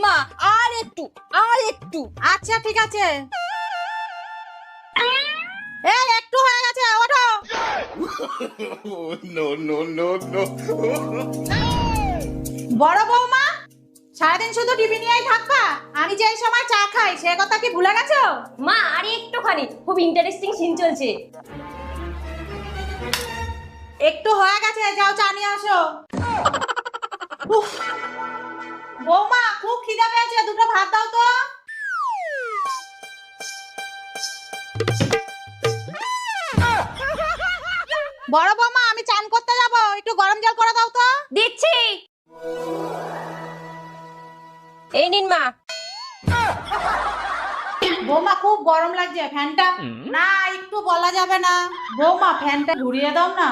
মা আর একটু আচ্ছা ঠিক আছে। এই একটু হয়ে গেছে, ওঠো। No, no, no, no. বড় বৌমা, সারাদিন শুধু টিভি নিয়েই থাকবা? আমি যে এই সময় চা খাই সে কথা কি ভুলে গেছো? মা আর একটুখানি, খুব ইন্টারেস্টিং সিন চলছে। একটু হয়ে গেছে, যাও চা নিয়ে আসো। উফ, বৌমা খুব খিদে পেয়েছে, দুটো ভাত দাও তো। বড় বৌমা, আমি চান করতে যাব, একটু গরম জল করে দাও তো। দিচ্ছি। এই নিন মা। বৌমা খুব গরম লাগছে, ফ্যানটা না একটু বলা যাবে না? বৌমা ফ্যানটা ঘুরিয়ে দাও না।